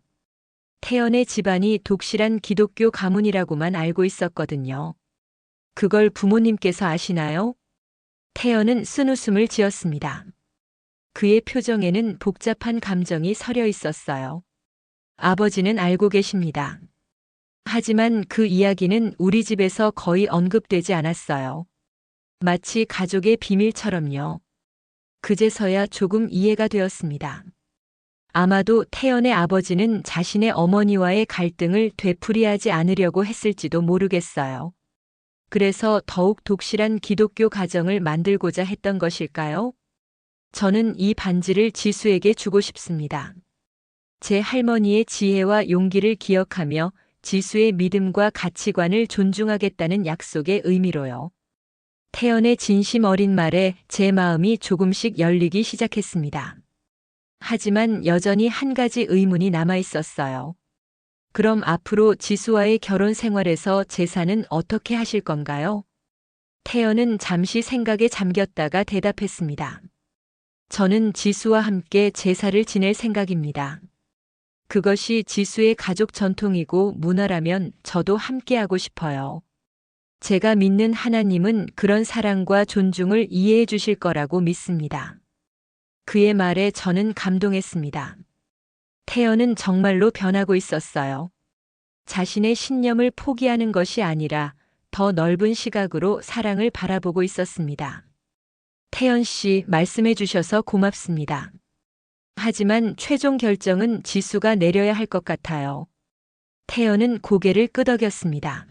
태연의 집안이 독실한 기독교 가문이라고만 알고 있었거든요. 그걸 부모님께서 아시나요? 태연은 쓴웃음을 지었습니다. 그의 표정에는 복잡한 감정이 서려 있었어요. 아버지는 알고 계십니다. 하지만 그 이야기는 우리 집에서 거의 언급되지 않았어요. 마치 가족의 비밀처럼요. 그제서야 조금 이해가 되었습니다. 아마도 태연의 아버지는 자신의 어머니와의 갈등을 되풀이하지 않으려고 했을지도 모르겠어요. 그래서 더욱 독실한 기독교 가정을 만들고자 했던 것일까요? 저는 이 반지를 지수에게 주고 싶습니다. 제 할머니의 지혜와 용기를 기억하며 지수의 믿음과 가치관을 존중하겠다는 약속의 의미로요. 태연의 진심 어린 말에 제 마음이 조금씩 열리기 시작했습니다. 하지만 여전히 한 가지 의문이 남아 있었어요. 그럼 앞으로 지수와의 결혼 생활에서 제사는 어떻게 하실 건가요? 태연은 잠시 생각에 잠겼다가 대답했습니다. 저는 지수와 함께 제사를 지낼 생각입니다. 그것이 지수의 가족 전통이고 문화라면 저도 함께하고 싶어요. 제가 믿는 하나님은 그런 사랑과 존중을 이해해 주실 거라고 믿습니다. 그의 말에 저는 감동했습니다. 태연은 정말로 변하고 있었어요. 자신의 신념을 포기하는 것이 아니라 더 넓은 시각으로 사랑을 바라보고 있었습니다. 태연 씨, 말씀해 주셔서 고맙습니다. 하지만 최종 결정은 지수가 내려야 할 것 같아요. 태연은 고개를 끄덕였습니다.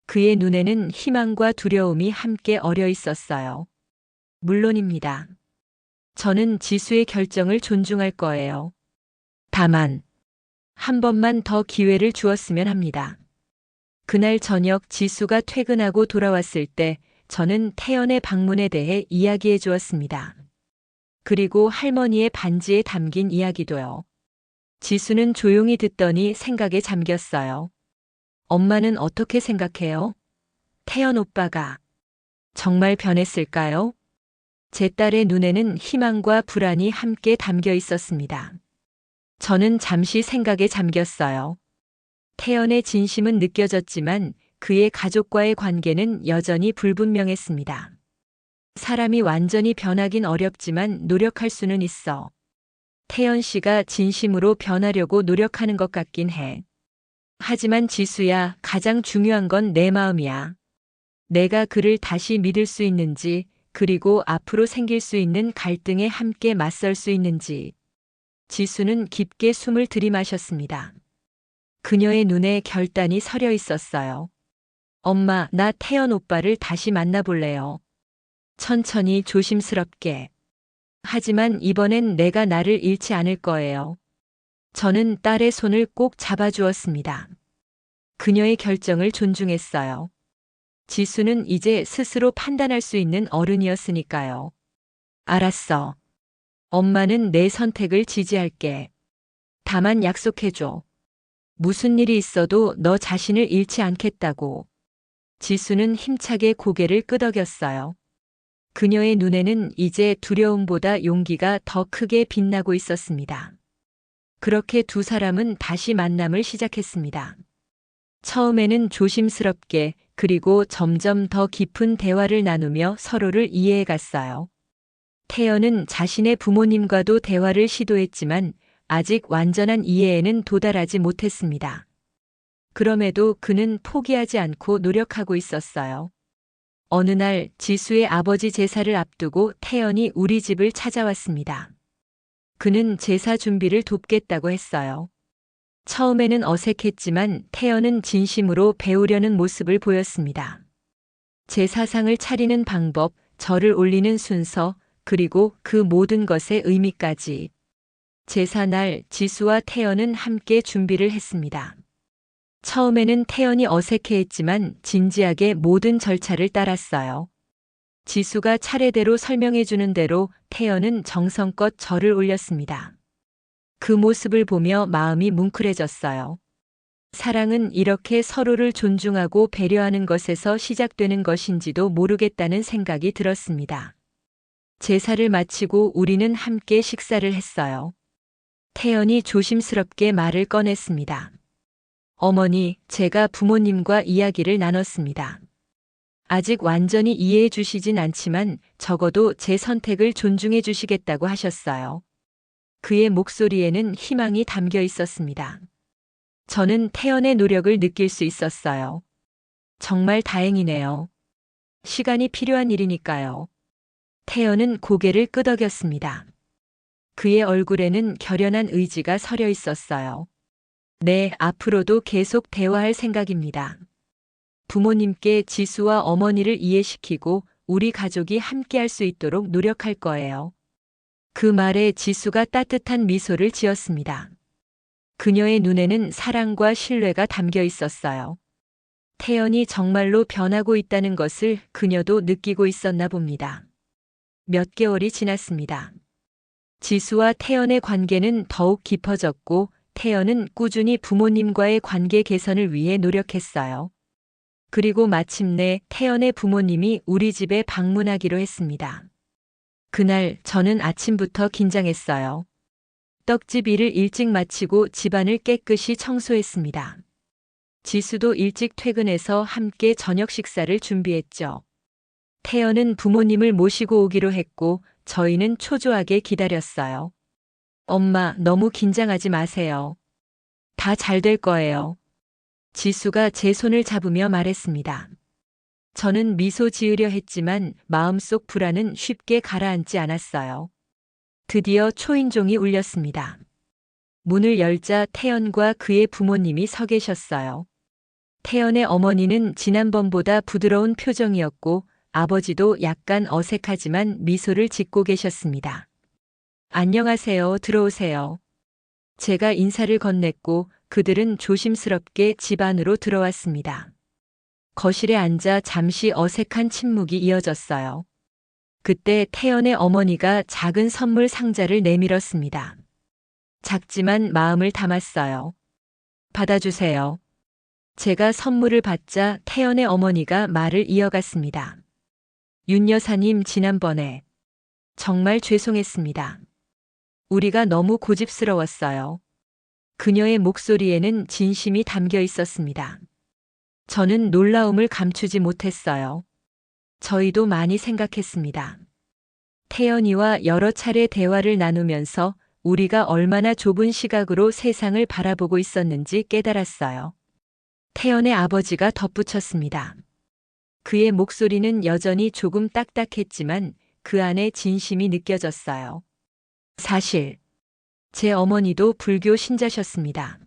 그의 눈에는 희망과 두려움이 함께 어려 있었어요. 물론입니다. 저는 지수의 결정을 존중할 거예요. 다만, 한 번만 더 기회를 주었으면 합니다. 그날 저녁 지수가 퇴근하고 돌아왔을 때 저는 태연의 방문에 대해 이야기해 주었습니다. 그리고 할머니의 반지에 담긴 이야기도요. 지수는 조용히 듣더니 생각에 잠겼어요. 엄마는 어떻게 생각해요? 태연 오빠가 정말 변했을까요? 제 딸의 눈에는 희망과 불안이 함께 담겨 있었습니다. 저는 잠시 생각에 잠겼어요. 태연의 진심은 느껴졌지만 그의 가족과의 관계는 여전히 불분명했습니다. 사람이 완전히 변하긴 어렵지만 노력할 수는 있어. 태연 씨가 진심으로 변하려고 노력하는 것 같긴 해. 하지만 지수야, 가장 중요한 건 내 마음이야. 내가 그를 다시 믿을 수 있는지, 그리고 앞으로 생길 수 있는 갈등에 함께 맞설 수 있는지. 지수는 깊게 숨을 들이마셨습니다. 그녀의 눈에 결단이 서려 있었어요. 엄마, 나 태연 오빠를 다시 만나볼래요. 천천히 조심스럽게. 하지만 이번엔 내가 나를 잃지 않을 거예요. 저는 딸의 손을 꼭 잡아주었습니다. 그녀의 결정을 존중했어요. 지수는 이제 스스로 판단할 수 있는 어른이었으니까요. 알았어. 엄마는 내 선택을 지지할게. 다만 약속해줘. 무슨 일이 있어도 너 자신을 잃지 않겠다고. 지수는 힘차게 고개를 끄덕였어요. 그녀의 눈에는 이제 두려움보다 용기가 더 크게 빛나고 있었습니다. 그렇게 두 사람은 다시 만남을 시작했습니다. 처음에는 조심스럽게, 그리고 점점 더 깊은 대화를 나누며 서로를 이해해 갔어요. 태연은 자신의 부모님과도 대화를 시도했지만 아직 완전한 이해에는 도달하지 못했습니다. 그럼에도 그는 포기하지 않고 노력하고 있었어요. 어느 날 지수의 아버지 제사를 앞두고 태연이 우리 집을 찾아왔습니다. 그는 제사 준비를 돕겠다고 했어요. 처음에는 어색했지만 태연은 진심으로 배우려는 모습을 보였습니다. 제사상을 차리는 방법, 절을 올리는 순서, 그리고 그 모든 것의 의미까지. 제사날 지수와 태연은 함께 준비를 했습니다. 처음에는 태연이 어색해했지만 진지하게 모든 절차를 따랐어요. 지수가 차례대로 설명해주는 대로 태연은 정성껏 절을 올렸습니다. 그 모습을 보며 마음이 뭉클해졌어요. 사랑은 이렇게 서로를 존중하고 배려하는 것에서 시작되는 것인지도 모르겠다는 생각이 들었습니다. 제사를 마치고 우리는 함께 식사를 했어요. 태연이 조심스럽게 말을 꺼냈습니다. 어머니, 제가 부모님과 이야기를 나눴습니다. 아직 완전히 이해해 주시진 않지만 적어도 제 선택을 존중해 주시겠다고 하셨어요. 그의 목소리에는 희망이 담겨 있었습니다. 저는 태연의 노력을 느낄 수 있었어요. 정말 다행이네요. 시간이 필요한 일이니까요. 태연은 고개를 끄덕였습니다. 그의 얼굴에는 결연한 의지가 서려 있었어요. 네, 앞으로도 계속 대화할 생각입니다. 부모님께 지수와 어머니를 이해시키고 우리 가족이 함께할 수 있도록 노력할 거예요. 그 말에 지수가 따뜻한 미소를 지었습니다. 그녀의 눈에는 사랑과 신뢰가 담겨 있었어요. 태연이 정말로 변하고 있다는 것을 그녀도 느끼고 있었나 봅니다. 몇 개월이 지났습니다. 지수와 태연의 관계는 더욱 깊어졌고 태연은 꾸준히 부모님과의 관계 개선을 위해 노력했어요. 그리고 마침내 태연의 부모님이 우리 집에 방문하기로 했습니다. 그날 저는 아침부터 긴장했어요. 떡집 일을 일찍 마치고 집안을 깨끗이 청소했습니다. 지수도 일찍 퇴근해서 함께 저녁 식사를 준비했죠. 태연은 부모님을 모시고 오기로 했고 저희는 초조하게 기다렸어요. 엄마, 너무 긴장하지 마세요. 다 잘 될 거예요. 지수가 제 손을 잡으며 말했습니다. 저는 미소 지으려 했지만 마음속 불안은 쉽게 가라앉지 않았어요. 드디어 초인종이 울렸습니다. 문을 열자 태연과 그의 부모님이 서 계셨어요. 태연의 어머니는 지난번보다 부드러운 표정이었고 아버지도 약간 어색하지만 미소를 짓고 계셨습니다. 안녕하세요, 들어오세요. 제가 인사를 건넸고 그들은 조심스럽게 집 안으로 들어왔습니다. 거실에 앉아 잠시 어색한 침묵이 이어졌어요. 그때 태연의 어머니가 작은 선물 상자를 내밀었습니다. 작지만 마음을 담았어요. 받아주세요. 제가 선물을 받자 태연의 어머니가 말을 이어갔습니다. 윤 여사님, 지난번에 정말 죄송했습니다. 우리가 너무 고집스러웠어요. 그녀의 목소리에는 진심이 담겨 있었습니다. 저는 놀라움을 감추지 못했어요. 저희도 많이 생각했습니다. 태연이와 여러 차례 대화를 나누면서 우리가 얼마나 좁은 시각으로 세상을 바라보고 있었는지 깨달았어요. 태연의 아버지가 덧붙였습니다. 그의 목소리는 여전히 조금 딱딱했지만 그 안에 진심이 느껴졌어요. 사실, 제 어머니도 불교 신자셨습니다.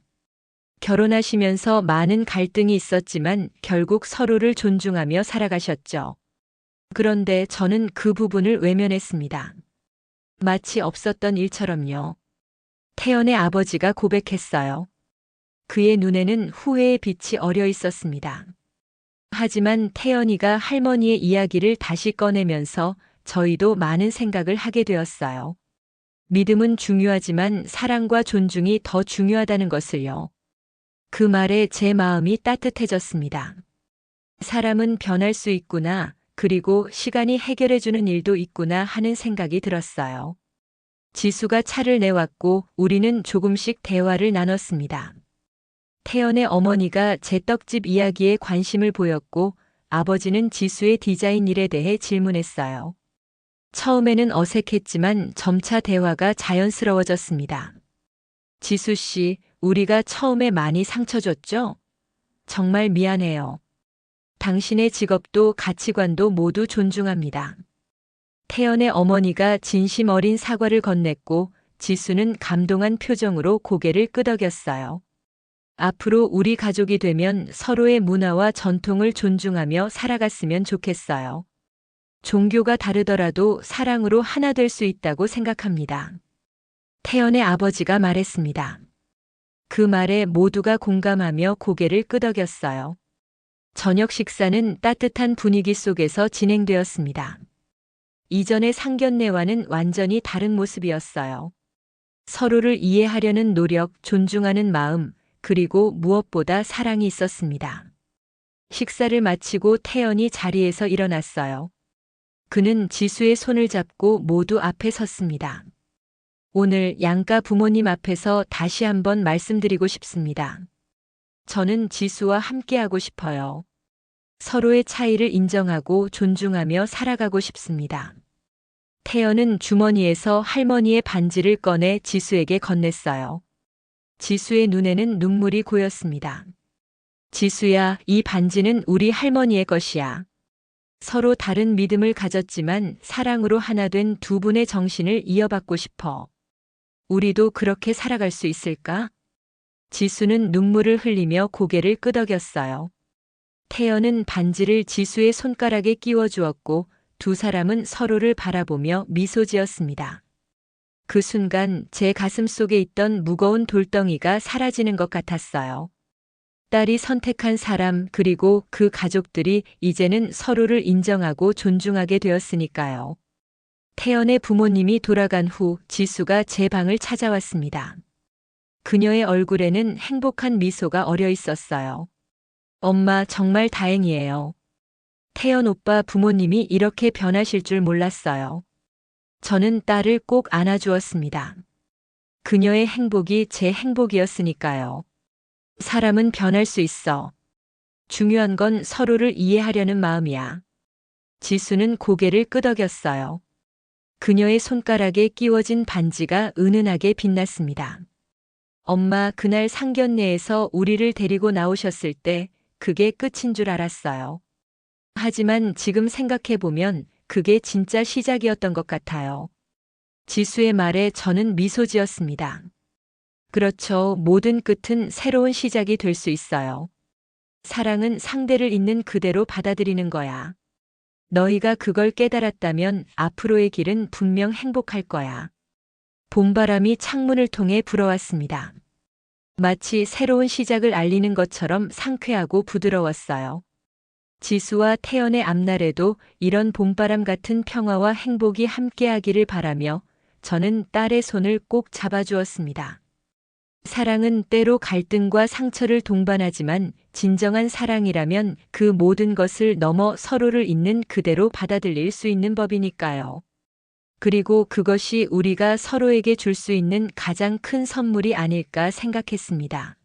결혼하시면서 많은 갈등이 있었지만 결국 서로를 존중하며 살아가셨죠. 그런데 저는 그 부분을 외면했습니다. 마치 없었던 일처럼요. 태연의 아버지가 고백했어요. 그의 눈에는 후회의 빛이 어려 있었습니다. 하지만 태연이가 할머니의 이야기를 다시 꺼내면서 저희도 많은 생각을 하게 되었어요. 믿음은 중요하지만 사랑과 존중이 더 중요하다는 것을요. 그 말에 제 마음이 따뜻해졌습니다. 사람은 변할 수 있구나, 그리고 시간이 해결해주는 일도 있구나 하는 생각이 들었어요. 지수가 차를 내왔고 우리는 조금씩 대화를 나눴습니다. 태연의 어머니가 제 떡집 이야기에 관심을 보였고 아버지는 지수의 디자인 일에 대해 질문했어요. 처음에는 어색했지만 점차 대화가 자연스러워졌습니다. 지수 씨, 우리가 처음에 많이 상처 줬죠? 정말 미안해요. 당신의 직업도 가치관도 모두 존중합니다. 태연의 어머니가 진심 어린 사과를 건넸고 지수는 감동한 표정으로 고개를 끄덕였어요. 앞으로 우리 가족이 되면 서로의 문화와 전통을 존중하며 살아갔으면 좋겠어요. 종교가 다르더라도 사랑으로 하나 될 수 있다고 생각합니다. 태연의 아버지가 말했습니다. 그 말에 모두가 공감하며 고개를 끄덕였어요. 저녁 식사는 따뜻한 분위기 속에서 진행되었습니다. 이전의 상견례와는 완전히 다른 모습이었어요. 서로를 이해하려는 노력, 존중하는 마음, 그리고 무엇보다 사랑이 있었습니다. 식사를 마치고 태연이 자리에서 일어났어요. 그는 지수의 손을 잡고 모두 앞에 섰습니다. 오늘 양가 부모님 앞에서 다시 한번 말씀드리고 싶습니다. 저는 지수와 함께하고 싶어요. 서로의 차이를 인정하고 존중하며 살아가고 싶습니다. 태연은 주머니에서 할머니의 반지를 꺼내 지수에게 건넸어요. 지수의 눈에는 눈물이 고였습니다. 지수야, 이 반지는 우리 할머니의 것이야. 서로 다른 믿음을 가졌지만 사랑으로 하나 된 두 분의 정신을 이어받고 싶어. 우리도 그렇게 살아갈 수 있을까? 지수는 눈물을 흘리며 고개를 끄덕였어요. 태연은 반지를 지수의 손가락에 끼워 주었고 두 사람은 서로를 바라보며 미소 지었습니다. 그 순간 제 가슴 속에 있던 무거운 돌덩이가 사라지는 것 같았어요. 딸이 선택한 사람 그리고 그 가족들이 이제는 서로를 인정하고 존중하게 되었으니까요. 태연의 부모님이 돌아간 후 지수가 제 방을 찾아왔습니다. 그녀의 얼굴에는 행복한 미소가 어려 있었어요. 엄마, 정말 다행이에요. 태연 오빠 부모님이 이렇게 변하실 줄 몰랐어요. 저는 딸을 꼭 안아주었습니다. 그녀의 행복이 제 행복이었으니까요. 사람은 변할 수 있어. 중요한 건 서로를 이해하려는 마음이야. 지수는 고개를 끄덕였어요. 그녀의 손가락에 끼워진 반지가 은은하게 빛났습니다. 엄마, 그날 상견례에서 우리를 데리고 나오셨을 때 그게 끝인 줄 알았어요. 하지만 지금 생각해보면 그게 진짜 시작이었던 것 같아요. 지수의 말에 저는 미소 지었습니다. 그렇죠. 모든 끝은 새로운 시작이 될 수 있어요. 사랑은 상대를 있는 그대로 받아들이는 거야. 너희가 그걸 깨달았다면 앞으로의 길은 분명 행복할 거야. 봄바람이 창문을 통해 불어왔습니다. 마치 새로운 시작을 알리는 것처럼 상쾌하고 부드러웠어요. 지수와 태연의 앞날에도 이런 봄바람 같은 평화와 행복이 함께하기를 바라며 저는 딸의 손을 꼭 잡아주었습니다. 사랑은 때로 갈등과 상처를 동반하지만 진정한 사랑이라면 그 모든 것을 넘어 서로를 있는 그대로 받아들일 수 있는 법이니까요. 그리고 그것이 우리가 서로에게 줄 수 있는 가장 큰 선물이 아닐까 생각했습니다.